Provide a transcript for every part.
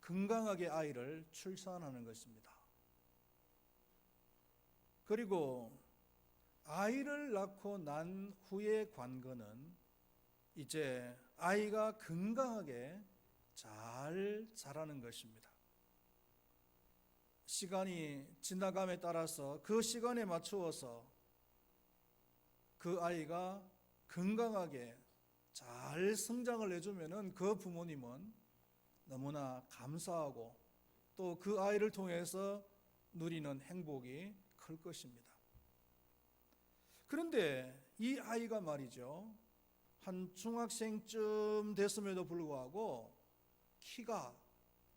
건강하게 아이를 출산하는 것입니다. 그리고 아이를 낳고 난 후의 관건은 이제 아이가 건강하게 잘 자라는 것입니다. 시간이 지나감에 따라서 그 시간에 맞추어서 그 아이가 건강하게 잘 성장을 해주면은 그 부모님은 너무나 감사하고 또 그 아이를 통해서 누리는 행복이 클 것입니다. 그런데 이 아이가 말이죠, 한 중학생쯤 됐음에도 불구하고 키가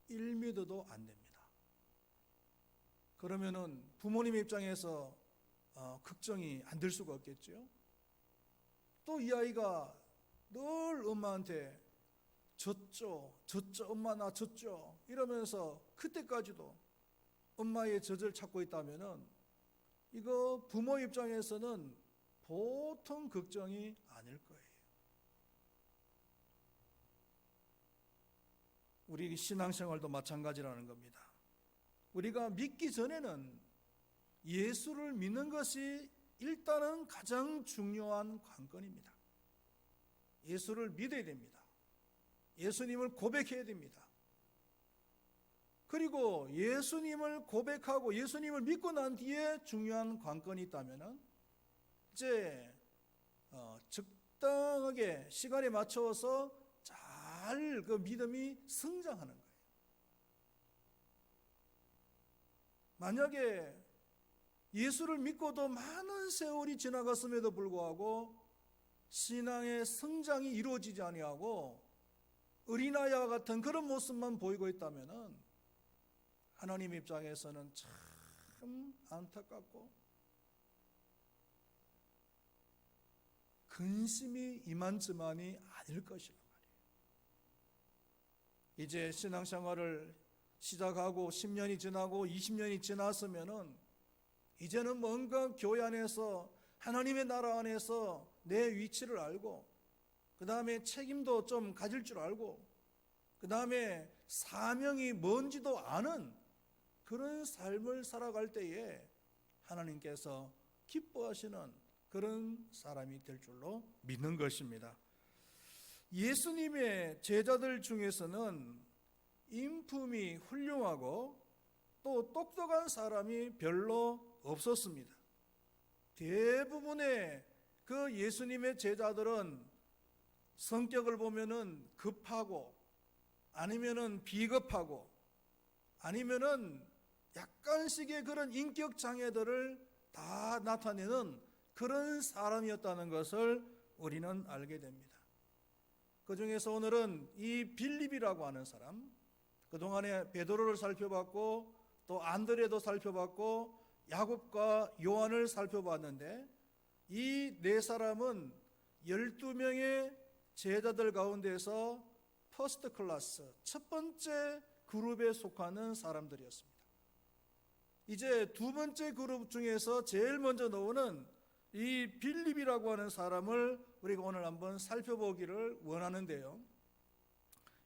1m도 안 됩니다. 그러면은 부모님 입장에서 걱정이 안 될 수가 없겠죠. 또 이 아이가 늘 엄마한테 젖죠, 엄마 나 젖죠 이러면서 그때까지도 엄마의 젖을 찾고 있다면은 이거 부모 입장에서는 보통 걱정이 아닐 거예요. 우리 신앙생활도 마찬가지라는 겁니다. 우리가 믿기 전에는 예수를 믿는 것이 일단은 가장 중요한 관건입니다. 예수를 믿어야 됩니다. 예수님을 고백해야 됩니다. 그리고 예수님을 고백하고 예수님을 믿고 난 뒤에 중요한 관건이 있다면 이제 적당하게 시간에 맞춰서 잘 그 믿음이 성장하는 거예요. 만약에 예수를 믿고도 많은 세월이 지나갔음에도 불구하고 신앙의 성장이 이루어지지 아니하고 어린아이와 같은 그런 모습만 보이고 있다면 하나님 입장에서는 참 안타깝고 근심이 이만저만이 아닐 것이란 말이에요. 이제 신앙생활을 시작하고 10년이 지나고 20년이 지났으면은 이제는 뭔가 교회 안에서 하나님의 나라 안에서 내 위치를 알고 그 다음에 책임도 좀 가질 줄 알고 그 다음에 사명이 뭔지도 아는 그런 삶을 살아갈 때에 하나님께서 기뻐하시는 그런 사람이 될 줄로 믿는 것입니다. 예수님의 제자들 중에서는 인품이 훌륭하고 또 똑똑한 사람이 별로 없었습니다. 대부분의 그 예수님의 제자들은 성격을 보면은 급하고 아니면은 비겁하고 아니면은 약간씩의 그런 인격 장애들을 다 나타내는 그런 사람이었다는 것을 우리는 알게 됩니다. 그 중에서 오늘은 이 빌립이라고 하는 사람, 그동안에 베드로를 살펴봤고 또 안드레도 살펴봤고 야곱과 요한을 살펴봤는데 이 네 사람은 12명의 제자들 가운데서 퍼스트 클래스, 첫 번째 그룹에 속하는 사람들이었습니다. 이제 두 번째 그룹 중에서 제일 먼저 나오는 이 빌립이라고 하는 사람을 우리가 오늘 한번 살펴보기를 원하는데요.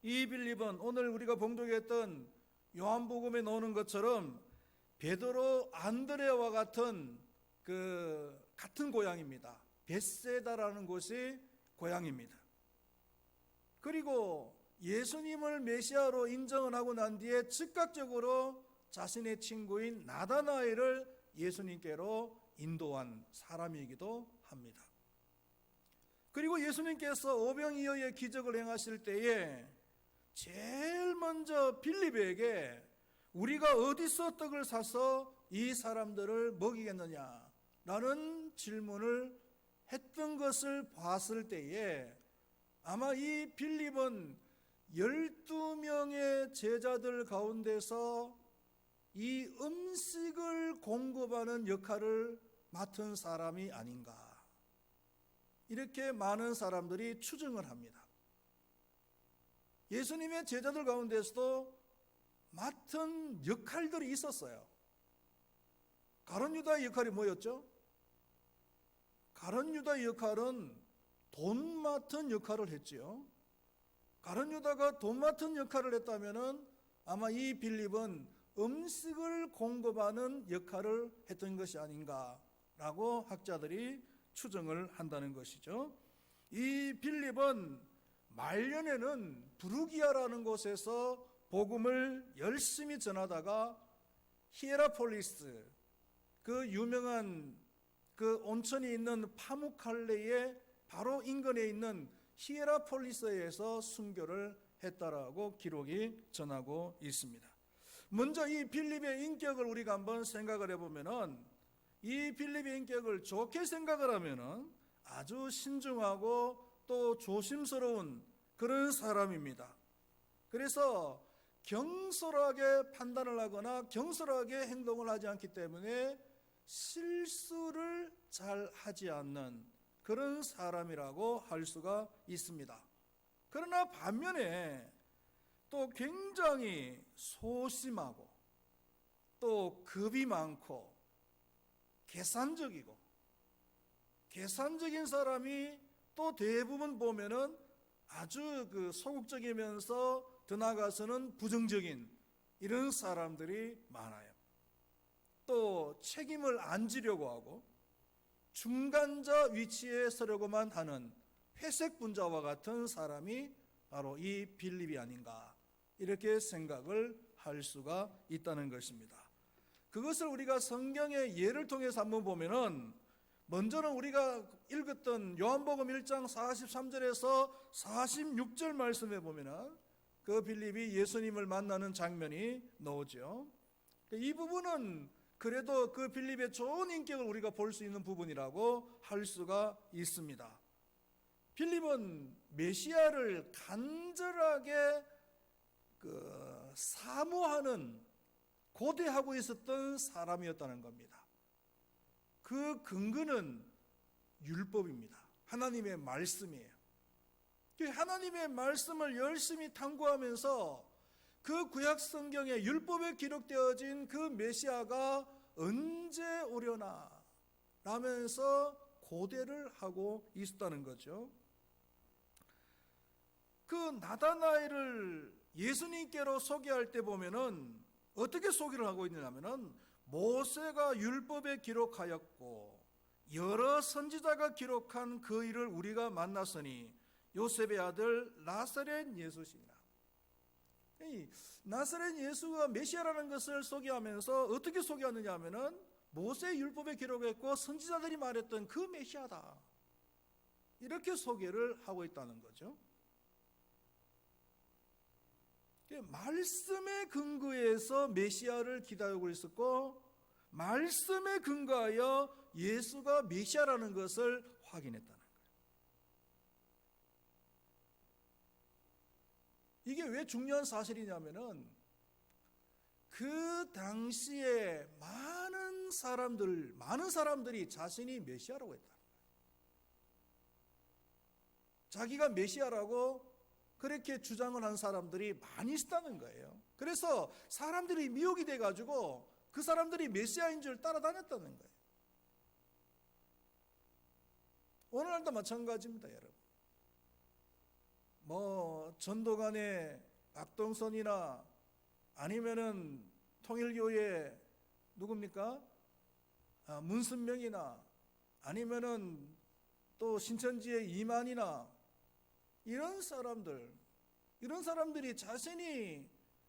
이 빌립은 오늘 우리가 봉독했던 요한복음에 나오는 것처럼 베드로, 안드레와 같은 같은 고향입니다. 벳세다라는 곳이 고향입니다. 그리고 예수님을 메시아로 인정을 하고 난 뒤에 즉각적으로 자신의 친구인 나다나엘을 예수님께로 인도한 사람이기도 합니다. 그리고 예수님께서 오병이어의 기적을 행하실 때에 제일 먼저 빌립에게 우리가 어디서 떡을 사서 이 사람들을 먹이겠느냐라는 질문을 했던 것을 봤을 때에 아마 이 빌립은 12명의 제자들 가운데서 이 음식을 공급하는 역할을 맡은 사람이 아닌가, 이렇게 많은 사람들이 추정을 합니다. 예수님의 제자들 가운데서도 맡은 역할들이 있었어요. 가룟 유다의 역할이 뭐였죠? 가룟 유다의 역할은 돈 맡은 역할을 했지요. 가룟 유다가 돈 맡은 역할을 했다면은 아마 이 빌립은 음식을 공급하는 역할을 했던 것이 아닌가라고 학자들이 추정을 한다는 것이죠. 이 빌립은 말년에는 부르기아라는 곳에서 복음을 열심히 전하다가 히에라폴리스, 그 유명한 그 온천이 있는 파무칼레의 바로 인근에 있는 히에라폴리스에서 순교를 했다라고 기록이 전하고 있습니다. 먼저 이 빌립의 인격을 우리가 한번 생각을 해보면은, 이 빌립의 인격을 좋게 생각을 하면은 아주 신중하고 또 조심스러운 그런 사람입니다. 그래서 경솔하게 판단을 하거나 경솔하게 행동을 하지 않기 때문에 실수를 잘 하지 않는 그런 사람이라고 할 수가 있습니다. 그러나 반면에 또 굉장히 소심하고 또 겁이 많고 계산적인 사람이 또 대부분 보면은 아주 그 소극적이면서 더 나아가서는 부정적인 이런 사람들이 많아요. 또 책임을 안 지려고 하고 중간자 위치에 서려고만 하는 회색 분자와 같은 사람이 바로 이 빌립이 아닌가, 이렇게 생각을 할 수가 있다는 것입니다. 그것을 우리가 성경의 예를 통해서 한번 보면은, 먼저는 우리가 읽었던 요한복음 1장 43절에서 46절 말씀에 보면은 그 빌립이 예수님을 만나는 장면이 나오죠. 이 부분은 그래도 그 빌립의 좋은 인격을 우리가 볼 수 있는 부분이라고 할 수가 있습니다. 빌립은 메시아를 간절하게 사모하는, 고대하고 있었던 사람이었다는 겁니다. 그 근거는 율법입니다. 하나님의 말씀이에요. 하나님의 말씀을 열심히 탐구하면서 그 구약 성경에 율법에 기록되어진 그 메시아가 언제 오려나 라면서 고대를 하고 있었다는 거죠. 그 나다나엘을 예수님께로 소개할 때 보면은 어떻게 소개를 하고 있느냐면은, 모세가 율법에 기록하였고 여러 선지자가 기록한 그 일을 우리가 만났으니 요셉의 아들 나사렛 예수시니라. 나사렛 예수가 메시아라는 것을 소개하면서 어떻게 소개하느냐 하면은, 모세 율법에 기록했고 선지자들이 말했던 그 메시아다, 이렇게 소개를 하고 있다는 거죠. 말씀에 근거해서 메시아를 기다리고 있었고, 말씀에 근거하여 예수가 메시아라는 것을 확인했다는 거예요. 이게 왜 중요한 사실이냐면은, 그 당시에 많은 사람들이 자신이 메시아라고 했다. 자기가 메시아라고 그렇게 주장을 한 사람들이 많이 있었다는 거예요. 그래서 사람들이 미혹이 돼가지고 그 사람들이 메시아인 줄 따라다녔다는 거예요. 오늘날도 마찬가지입니다, 여러분. 전도간의 박동선이나 아니면은 통일교회 누굽니까? 문선명이나 아니면은 또 신천지의 이만이나 이런 사람들이 자신이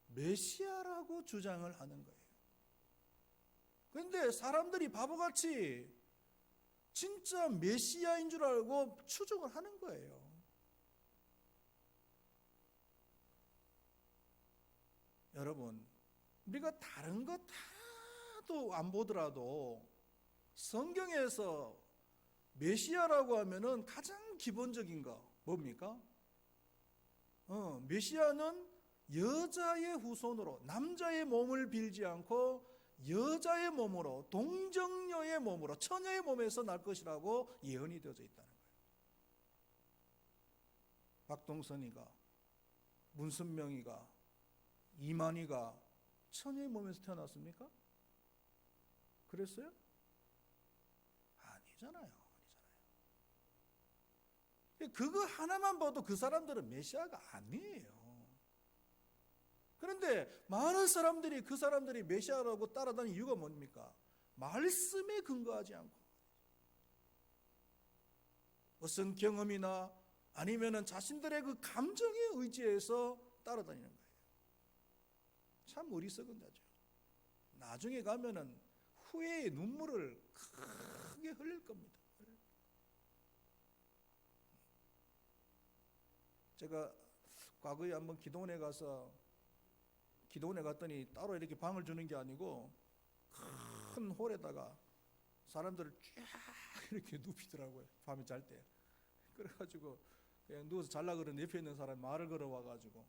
메시아라고 주장을 하는 거예요. 그런데 사람들이 바보같이 진짜 메시아인 줄 알고 추종을 하는 거예요. 여러분, 우리가 다른 거 다도 안 보더라도 성경에서 메시아라고 하면은 가장 기본적인 거 뭡니까? 메시아는 여자의 후손으로, 남자의 몸을 빌지 않고 여자의 몸으로, 동정녀의 몸으로, 처녀의 몸에서 날 것이라고 예언이 되어져 있다는 거예요. 박동선이가, 문선명이가, 이만희가 처녀의 몸에서 태어났습니까? 그랬어요? 아니잖아요. 그거 하나만 봐도 그 사람들은 메시아가 아니에요. 그런데 그런데 많은 사람들이 그 사람들이 메시아라고 따라다니는 이유가 뭡니까? 말씀에 근거하지 않고 무슨 경험이나 아니면은 자신들의 그 감정에 의지해서 따라다니는 거예요. 참 어리석은 자죠. 나중에 가면은 후회의 눈물을 크게 흘릴 겁니다. 제가 과거에 한번 기도원에 갔더니 따로 이렇게 방을 주는 게 아니고 큰 홀에다가 사람들을 쫙 이렇게 눕히더라고요. 밤에 잘 때. 그래가지고 그냥 누워서 잘라 그러는 옆에 있는 사람이 말을 걸어와가지고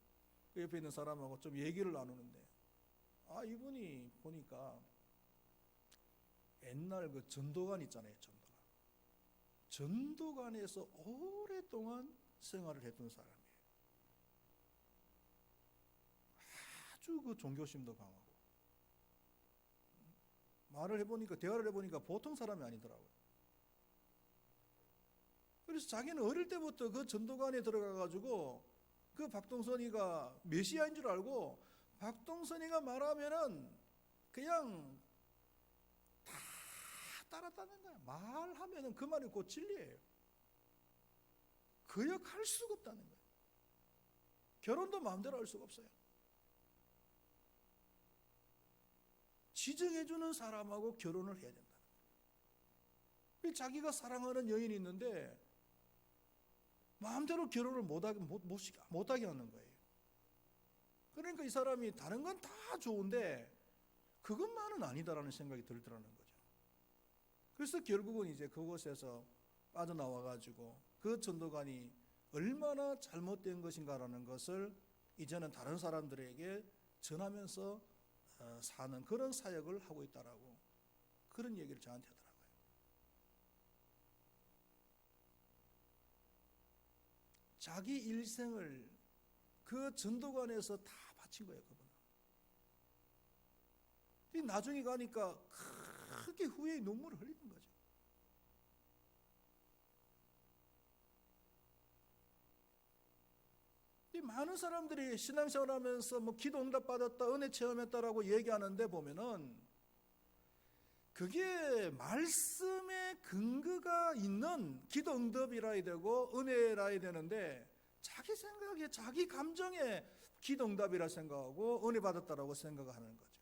그 옆에 있는 사람하고 좀 얘기를 나누는데, 이분이 보니까 옛날 그 전도관 있잖아요. 전도관에서 오랫동안 생활을 했던 사람이에요. 아주 그 종교심도 강하고, 대화를 해보니까 보통 사람이 아니더라고요. 그래서 자기는 어릴 때부터 그 전도관에 들어가가지고 그 박동선이가 메시아인 줄 알고 박동선이가 말하면은 그냥 다 따라다니는 거야. 말하면은 그 말이 곧 진리예요. 거역할 수가 없다는 거예요. 결혼도 마음대로 할 수가 없어요. 지정해주는 사람하고 결혼을 해야 된다. 자기가 사랑하는 여인이 있는데 마음대로 결혼을 못하게 하는 거예요. 그러니까 이 사람이 다른 건 다 좋은데 그것만은 아니다라는 생각이 들더라는 거죠. 그래서 결국은 이제 그곳에서 빠져나와가지고 그 전도관이 얼마나 잘못된 것인가라는 것을 이제는 다른 사람들에게 전하면서 사는 그런 사역을 하고 있다라고 그런 얘기를 저한테 하더라고요. 자기 일생을 그 전도관에서 다 바친 거예요, 그분은. 나중에 가니까 크게 후회의 눈물을 흘리는 거죠. 많은 사람들이 신앙생활 하면서 뭐 기도 응답 받았다, 은혜 체험했다라고 얘기하는데 보면은 그게 말씀에 근거가 있는 기도 응답이라 해야 되고 은혜라 해야 되는데 자기 생각에 자기 감정에 기도 응답이라 생각하고 은혜 받았다라고 생각하는 거죠.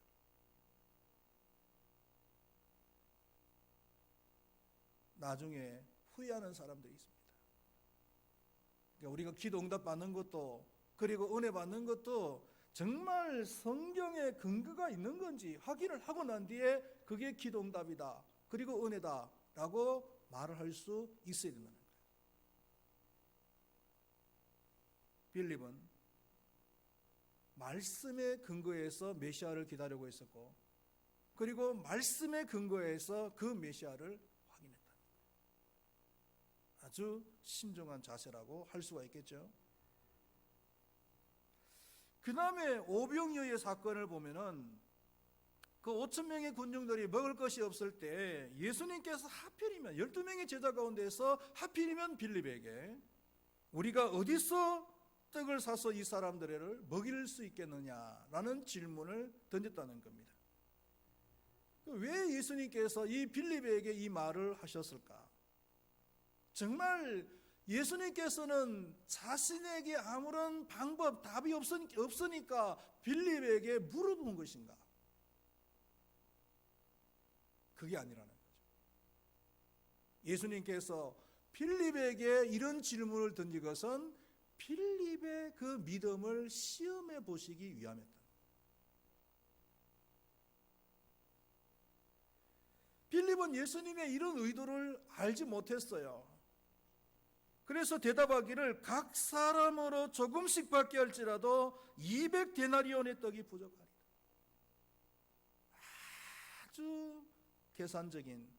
나중에 후회하는 사람들이 있습니다. 그러니까 우리가 기도 응답 받는 것도 그리고 은혜 받는 것도 정말 성경에 근거가 있는 건지 확인을 하고 난 뒤에 그게 기도 응답이다 그리고 은혜다 라고 말을 할 수 있어야 된다는 거예요. 빌립은 말씀에 근거해서 메시아를 기다리고 있었고 그리고 말씀에 근거해서 그 메시아를 확인했다. 아주 신중한 자세라고 할 수가 있겠죠. 그 다음에 오병이어의 사건을 보면은 그 5,000명의 군중들이 먹을 것이 없을 때 예수님께서 하필이면 12명의 제자 가운데서 하필이면 빌립에게 우리가 어디서 떡을 사서 이 사람들을 먹일 수 있겠느냐라는 질문을 던졌다는 겁니다. 왜 예수님께서 이 빌립에게 이 말을 하셨을까? 정말 예수님께서는 자신에게 아무런 방법, 답이 없으니까 빌립에게 물어본 것인가? 그게 아니라는 거죠. 예수님께서 빌립에게 이런 질문을 던진 것은 빌립의 그 믿음을 시험해 보시기 위함이었다. 빌립은 예수님의 이런 의도를 알지 못했어요. 그래서 대답하기를 각 사람으로 조금씩 받게 할지라도 200데나리온의 떡이 부족하리라. 아주 계산적인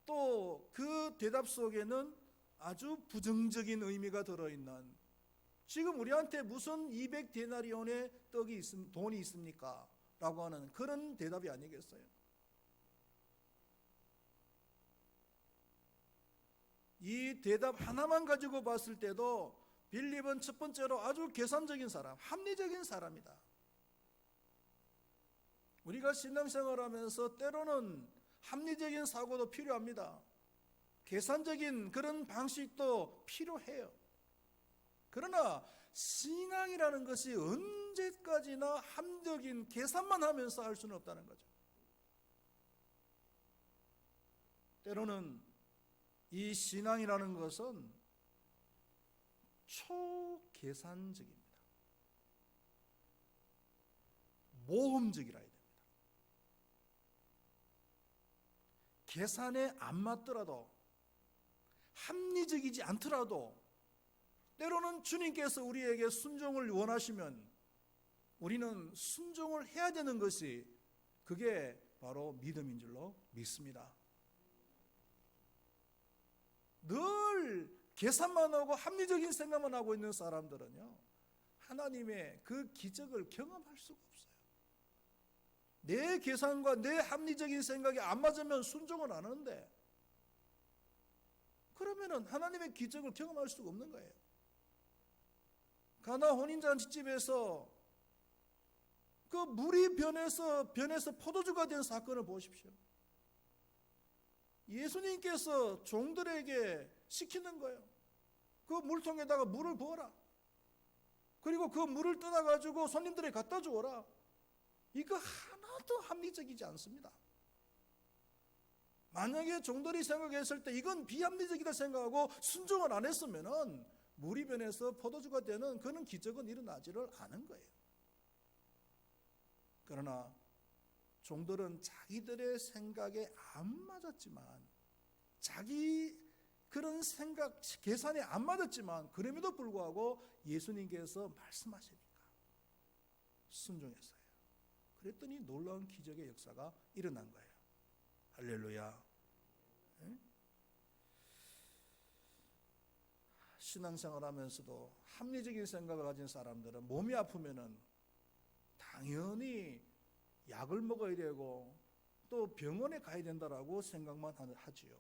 또 그 대답 속에는 아주 부정적인 의미가 들어있는 지금 우리한테 무슨 200데나리온의 돈이 있습니까? 라고 하는 그런 대답이 아니겠어요? 이 대답 하나만 가지고 봤을 때도 빌립은 첫 번째로 아주 계산적인 사람, 합리적인 사람이다. 우리가 신앙생활하면서 때로는 합리적인 사고도 필요합니다. 계산적인 그런 방식도 필요해요. 그러나 신앙이라는 것이 언제까지나 합리적인 계산만 하면서 할 수는 없다는 거죠. 때로는 이 신앙이라는 것은 초계산적입니다. 모험적이라 해야 됩니다. 계산에 안 맞더라도, 합리적이지 않더라도 때로는 주님께서 우리에게 순종을 원하시면 우리는 순종을 해야 되는 것이, 그게 바로 믿음인 줄로 믿습니다. 늘 계산만 하고 합리적인 생각만 하고 있는 사람들은요, 하나님의 그 기적을 경험할 수가 없어요. 내 계산과 내 합리적인 생각이 안 맞으면 순종을 안 하는데, 그러면은 하나님의 기적을 경험할 수가 없는 거예요. 가나 혼인잔치집에서 그 물이 변해서 포도주가 된 사건을 보십시오. 예수님께서 종들에게 시키는 거예요. 그 물통에다가 물을 부어라. 그리고 그 물을 떠나가지고 손님들에게 갖다 주어라. 이거 하나도 합리적이지 않습니다. 만약에 종들이 생각했을 때 이건 비합리적이다 생각하고 순종을 안 했으면은 물이 변해서 포도주가 되는 그런 기적은 일어나지를 않은 거예요. 그러나 종들은 자기들의 생각에 안 맞았지만, 자기 그런 생각, 계산에 안 맞았지만, 그럼에도 불구하고 예수님께서 말씀하시니까 순종했어요. 그랬더니 놀라운 기적의 역사가 일어난 거예요. 할렐루야. 신앙생활 하면서도 합리적인 생각을 가진 사람들은 몸이 아프면은 당연히 약을 먹어야 되고 또 병원에 가야 된다라고 생각만 하지요.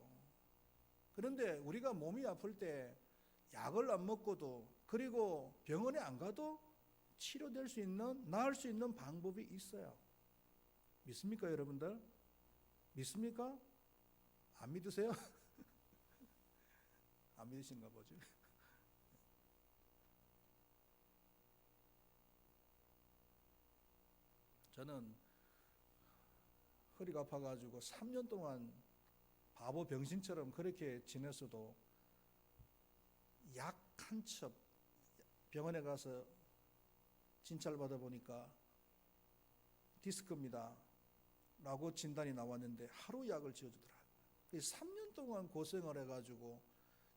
그런데 우리가 몸이 아플 때 약을 안 먹고도, 그리고 병원에 안 가도 치료될 수 있는, 나을 수 있는 방법이 있어요. 믿습니까, 여러분들? 믿습니까? 안 믿으세요? 안 믿으신가 보죠. 저는 허리가 아파가지고 3년 동안 바보 병신처럼 그렇게 지냈어도 약 한 첩 병원에 가서 진찰 받아보니까 디스크입니다 라고 진단이 나왔는데 하루 약을 지어주더라고요. 3년 동안 고생을 해가지고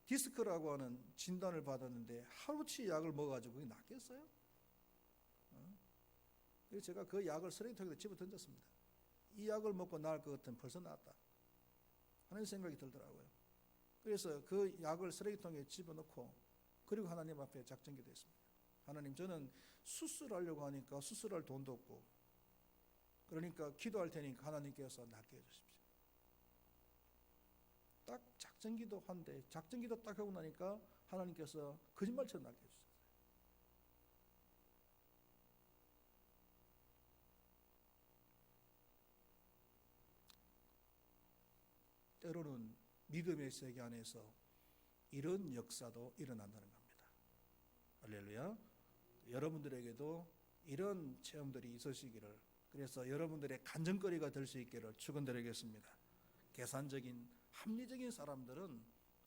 디스크라고 하는 진단을 받았는데 하루치 약을 먹어가지고 그게 낫겠어요? 그래서 제가 그 약을 쓰레기통에 집어 던졌습니다. 이 약을 먹고 나을 것 같으면 벌써 나았다 하는 생각이 들더라고요. 그래서 그 약을 쓰레기통에 집어넣고, 그리고 하나님 앞에 작정기도 했습니다. 하나님, 저는 수술하려고 하니까 수술할 돈도 없고, 그러니까 기도할 테니까 하나님께서 낫게 해주십시오. 딱 작정기도 한데, 작정기도 딱 하고 나니까 하나님께서 거짓말처럼 낫게 해주셨어요. 때로는 믿음의 세계 안에서 이런 역사도 일어난다는 겁니다. 할렐루야. 여러분들에게도 이런 체험들이 있으시기를, 그래서 여러분들의 간증거리가 될 수 있기를 축원드리겠습니다. 계산적인, 합리적인 사람들은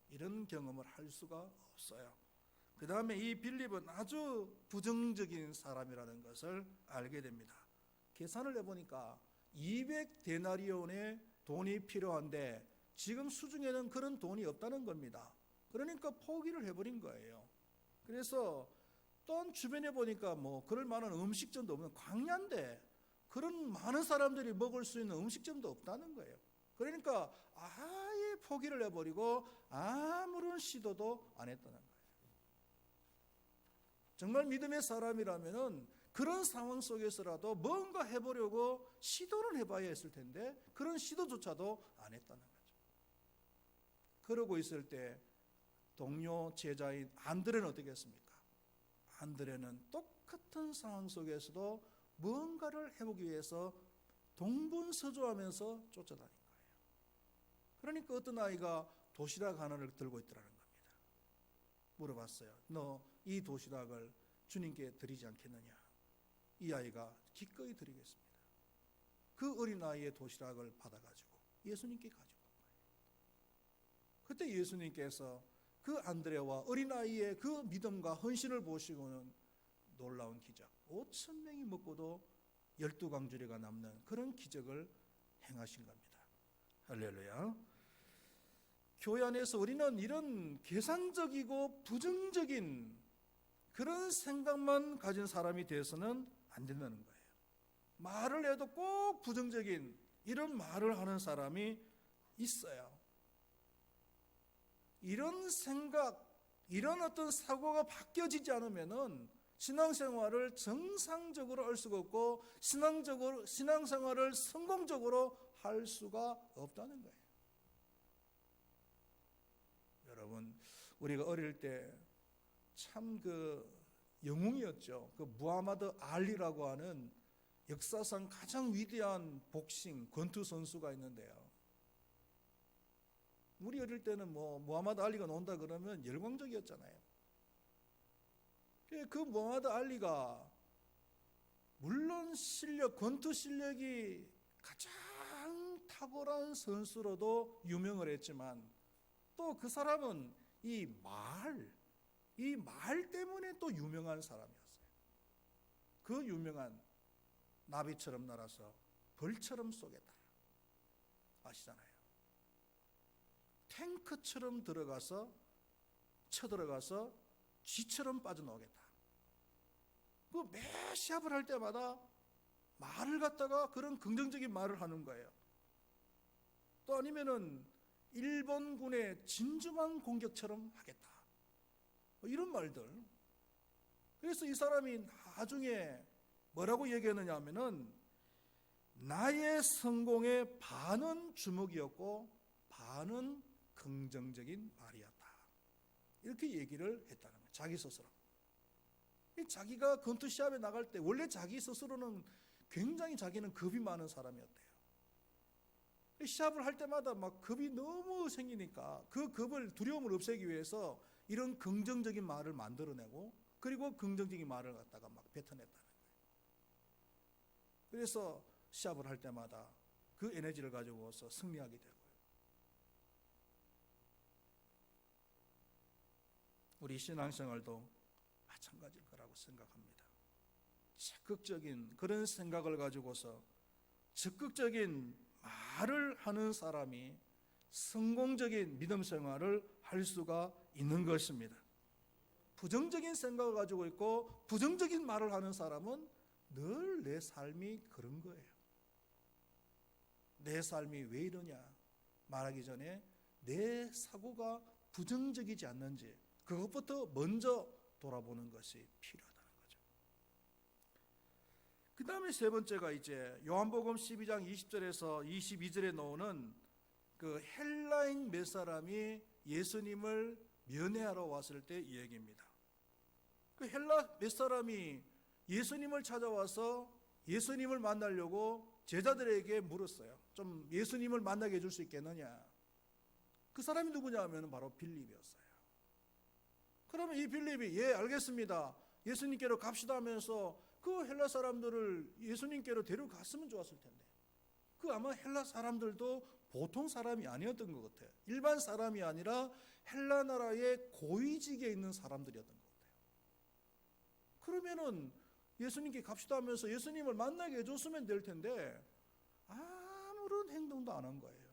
이런 경험을 할 수가 없어요. 그 다음에 이 빌립은 아주 부정적인 사람이라는 것을 알게 됩니다. 계산을 해보니까 200데나리온의 돈이 필요한데 지금 수중에는 그런 돈이 없다는 겁니다. 그러니까 포기를 해버린 거예요. 그래서 또 주변에 보니까 뭐 그럴 만한 음식점도 없는 광야인데 그런 많은 사람들이 먹을 수 있는 음식점도 없다는 거예요. 그러니까 아예 포기를 해버리고 아무런 시도도 안 했다는 거예요. 정말 믿음의 사람이라면은 그런 상황 속에서라도 뭔가 해보려고 시도를 해봐야 했을 텐데 그런 시도조차도 안 했다는 거죠. 그러고 있을 때 동료 제자인 안드레는 어떻게 했습니까? 안드레는 똑같은 상황 속에서도 뭔가를 해보기 위해서 동분서주하면서 쫓아다닌 거예요. 그러니까 어떤 아이가 도시락 하나를 들고 있더라는 겁니다. 물어봤어요. 너 이 도시락을 주님께 드리지 않겠느냐? 이 아이가 기꺼이 드리겠습니다. 그 어린아이의 도시락을 받아가지고 예수님께 가지고 온 거예요. 그때 예수님께서 그 안드레와 어린아이의 그 믿음과 헌신을 보시고는 놀라운 기적, 5,000명이 먹고도 12광주리가 남는 그런 기적을 행하신 겁니다. 할렐루야. 교회 안에서 우리는 이런 계산적이고 부정적인 그런 생각만 가진 사람이 되어서는 안 된다는 거예요. 말을 해도 꼭 부정적인 이런 말을 하는 사람이 있어요. 이런 생각, 이런 어떤 사고가 바뀌어지지 않으면은 신앙생활을 정상적으로 할 수가 없고 신앙생활을 성공적으로 할 수가 없다는 거예요. 여러분, 우리가 어릴 때 참 영웅이었죠. 무하마드 알리라고 하는 역사상 가장 위대한 복싱 권투 선수가 있는데요. 우리 어릴 때는 무하마드 알리가 나온다 그러면 열광적이었잖아요. 그 무하마드 알리가 물론 권투 실력이 가장 탁월한 선수로도 유명을 했지만 또 그 사람은 이 말 때문에 또 유명한 사람이었어요. 그 유명한 나비처럼 날아서 벌처럼 쏘겠다. 아시잖아요. 탱크처럼 쳐들어가서 쥐처럼 빠져나오겠다. 매 시합을 할 때마다 말을 갖다가 그런 긍정적인 말을 하는 거예요. 또 아니면은 일본군의 진주만 공격처럼 하겠다. 이런 말들. 그래서 이 사람이 나중에 뭐라고 얘기하느냐 하면은 나의 성공의 반은 주먹이었고 반은 긍정적인 말이었다. 이렇게 얘기를 했다는 거예요. 자기 스스로. 자기가 권투 시합에 나갈 때 원래 자기 스스로는 굉장히 자기는 겁이 많은 사람이었대요. 시합을 할 때마다 막 겁이 너무 생기니까 그 겁을 두려움을 없애기 위해서 이런 긍정적인 말을 만들어내고 그리고 긍정적인 말을 갖다가 막 뱉어냈다는 거예요. 그래서 시합을 할 때마다 그 에너지를 가지고서 승리하게 되고요. 우리 신앙생활도 마찬가지일 거라고 생각합니다. 적극적인 그런 생각을 가지고서 적극적인 말을 하는 사람이 성공적인 믿음 생활을 할 수가 있는 것입니다. 부정적인 생각을 가지고 있고 부정적인 말을 하는 사람은 늘 내 삶이 그런 거예요. 내 삶이 왜 이러냐 말하기 전에 내 사고가 부정적이지 않는지 그것부터 먼저 돌아보는 것이 필요하다는 거죠. 그 다음에 세 번째가 이제 요한복음 12장 20절에서 22절에 나오는 그 헬라인 몇 사람이 예수님을 면회하러 왔을 때 이 얘기입니다. 그 헬라 몇 사람이 예수님을 찾아와서 예수님을 만나려고 제자들에게 물었어요. 좀 예수님을 만나게 해줄 수 있겠느냐. 그 사람이 누구냐 하면 바로 빌립이었어요. 그러면 이 빌립이 예 알겠습니다. 예수님께로 갑시다 하면서 그 헬라 사람들을 예수님께로 데려갔으면 좋았을 텐데 그 아마 헬라 사람들도 보통 사람이 아니었던 것 같아요. 일반 사람이 아니라 헬라 나라의 고위직에 있는 사람들이었던 것 같아요. 그러면은 예수님께 갑시다 하면서 예수님을 만나게 해줬으면 될 텐데 아무런 행동도 안 한 거예요.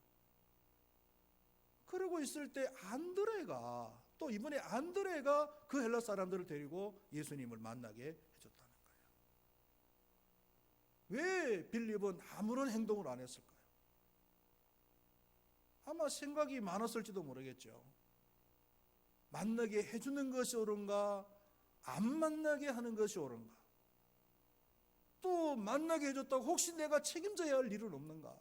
그러고 있을 때 안드레가 또 이번에 안드레가 그 헬라 사람들을 데리고 예수님을 만나게 해줬다는 거예요. 왜 빌립은 아무런 행동을 안 했을까요? 아마 생각이 많았을지도 모르겠죠. 만나게 해주는 것이 옳은가 안 만나게 하는 것이 옳은가 또 만나게 해줬다고 혹시 내가 책임져야 할 일은 없는가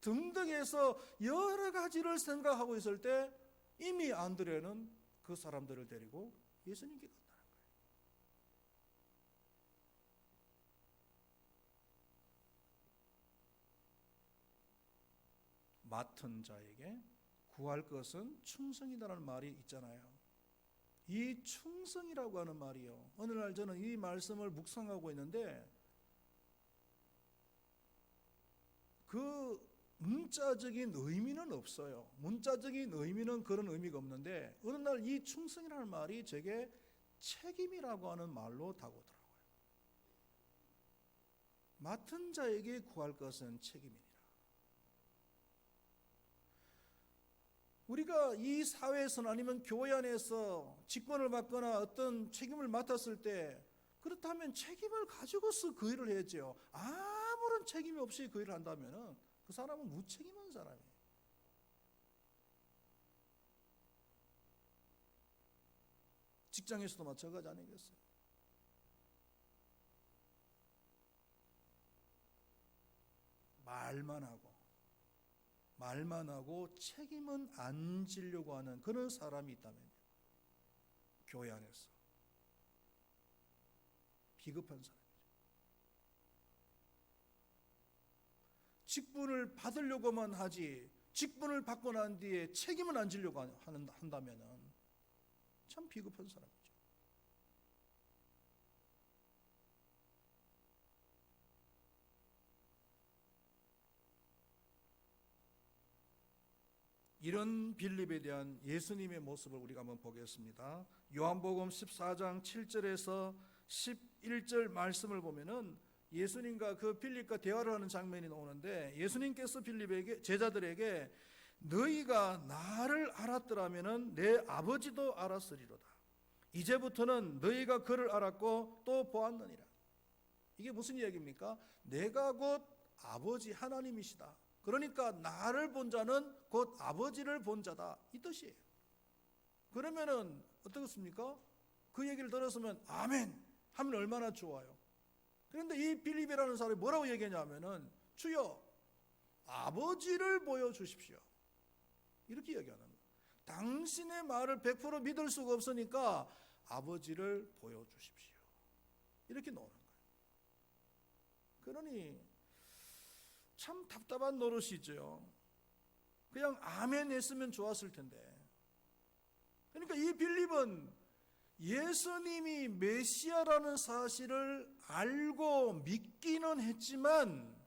등등해서 여러 가지를 생각하고 있을 때 이미 안드레는 그 사람들을 데리고 예수님께 갔다는 거예요. 맡은 자에게 구할 것은 충성이다라는 말이 있잖아요. 이 충성이라고 하는 말이요, 어느 날 저는 이 말씀을 묵상하고 있는데 그 문자적인 의미는 없어요. 문자적인 의미는 그런 의미가 없는데 어느 날 이 충성이라는 말이 제게 책임이라고 하는 말로 다가오더라고요. 맡은 자에게 구할 것은 책임이니라. 우리가 이 사회에서는 아니면 교회 안에서 직분을 받거나 어떤 책임을 맡았을 때 그렇다면 책임을 가지고서 그 일을 해야죠. 아무런 책임이 없이 그 일을 한다면 그 사람은 무책임한 사람이에요. 직장에서도 마찬가지 아니겠어요? 말만 하고 책임은 안 지려고 하는 그런 사람이 있다면 교회 안에서 비겁한 사람이죠. 직분을 받으려고만 하지 직분을 받고 난 뒤에 책임은 안 지려고 한다면 참 비겁한 사람이죠. 이런 빌립에 대한 예수님의 모습을 우리가 한번 보겠습니다. 요한복음 14장 7절에서 11절 말씀을 보면은 예수님과 그 빌립과 대화를 하는 장면이 나오는데 예수님께서 빌립에게 제자들에게 너희가 나를 알았더라면은 내 아버지도 알았으리로다. 이제부터는 너희가 그를 알았고 또 보았느니라. 이게 무슨 이야기입니까? 내가 곧 아버지 하나님이시다. 그러니까 나를 본 자는 곧 아버지를 본 자다, 이 뜻이에요. 그러면은 어떻겠습니까? 그 얘기를 들었으면 아멘 하면 얼마나 좋아요. 그런데 이 빌립이라는 사람이 뭐라고 얘기하냐면은 주여 아버지를 보여주십시오, 이렇게 얘기하는 거예요. 당신의 말을 100% 믿을 수가 없으니까 아버지를 보여주십시오, 이렇게 나오는 거예요. 그러니 참 답답한 노릇이죠. 그냥 아멘 했으면 좋았을 텐데. 그러니까 이 빌립은 예수님이 메시아라는 사실을 알고 믿기는 했지만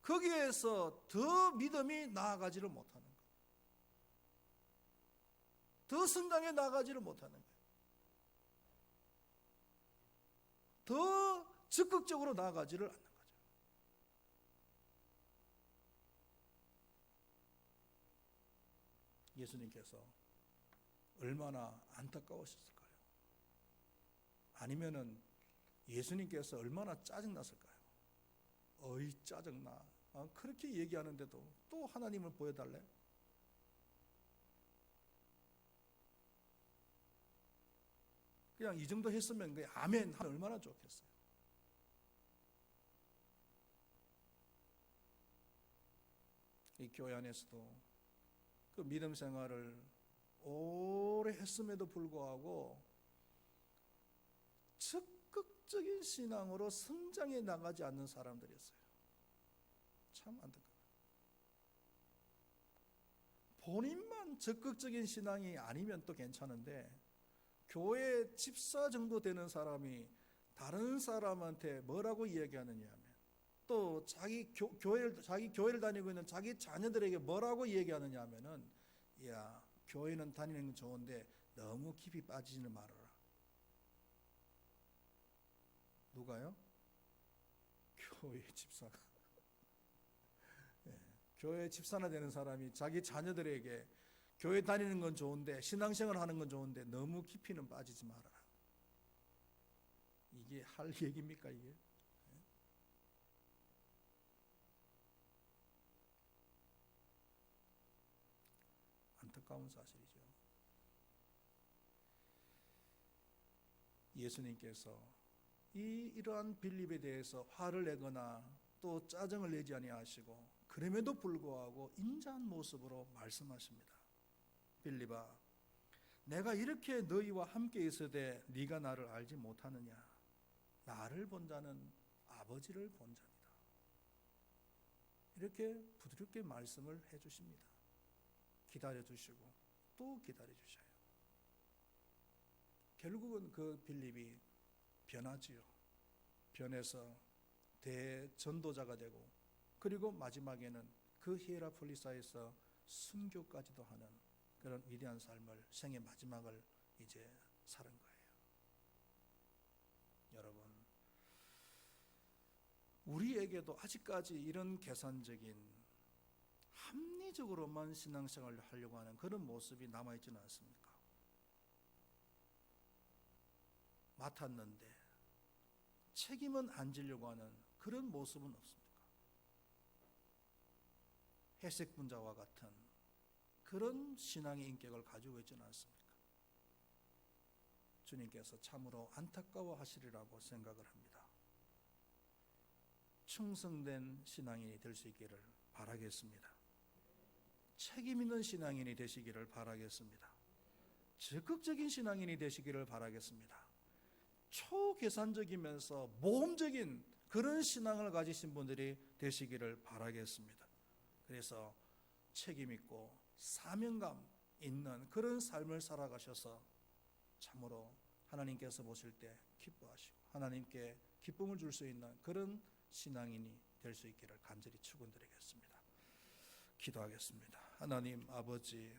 거기에서 더 믿음이 나아가지를 못하는 거예요. 더 성장해 나아가지를 못하는 거예요. 더 적극적으로 나아가지를 않는 거예요. 예수님께서 얼마나 안타까우셨을까요? 아니면은 예수님께서 얼마나 짜증났을까요? 어이 짜증나, 그렇게 얘기하는데도 또 하나님을 보여달래? 그냥 이 정도 했으면 그냥 아멘 하면 얼마나 좋겠어요. 이 교회 안에서도 그 믿음 생활을 오래 했음에도 불구하고 적극적인 신앙으로 성장해 나가지 않는 사람들이 있어요. 참 안타까워요. 본인만 적극적인 신앙이 아니면 또 괜찮은데 교회 집사 정도 되는 사람이 다른 사람한테 뭐라고 이야기하느냐 하면 또 자기 교회를 다니고 있는 자기 자녀들에게 뭐라고 얘기하느냐 하면은 야, 교회는 다니는 건 좋은데 너무 깊이 빠지지는 말아라. 누가요? 교회 집사가. 네, 교회 집사나 되는 사람이 자기 자녀들에게 교회 다니는 건 좋은데 신앙생활 하는 건 좋은데 너무 깊이는 빠지지 말아라. 이게 할 얘기입니까 이게? 안타까운 사실이죠. 예수님께서 이러한 빌립에 대해서 화를 내거나 또 짜증을 내지 아니하시고 그럼에도 불구하고 인자한 모습으로 말씀하십니다. 빌립아, 내가 이렇게 너희와 함께 있으되 네가 나를 알지 못하느냐? 나를 본 자는 아버지를 본 자니다. 이렇게 부드럽게 말씀을 해주십니다. 기다려주시고 또 기다려주셔요. 결국은 그 빌립이 변하지요. 변해서 대전도자가 되고, 그리고 마지막에는 그 히에라폴리사에서 순교까지도 하는 그런 위대한 삶을, 생의 마지막을 이제 사는 거예요. 여러분, 우리에게도 아직까지 이런 계산적인 합리적으로만 신앙생활을 하려고 하는 그런 모습이 남아있지는 않습니까? 맡았는데 책임은 안 지려고 하는 그런 모습은 없습니까? 회색 분자와 같은 그런 신앙의 인격을 가지고 있지는 않습니까? 주님께서 참으로 안타까워하시리라고 생각을 합니다. 충성된 신앙인이 될 수 있기를 바라겠습니다. 책임 있는 신앙인이 되시기를 바라겠습니다. 적극적인 신앙인이 되시기를 바라겠습니다. 초계산적이면서 모험적인 그런 신앙을 가지신 분들이 되시기를 바라겠습니다. 그래서 책임 있고 사명감 있는 그런 삶을 살아가셔서 참으로 하나님께서 보실 때 기뻐하시고 하나님께 기쁨을 줄 수 있는 그런 신앙인이 될 수 있기를 간절히 축원드리겠습니다. 기도하겠습니다. 하나님 아버지,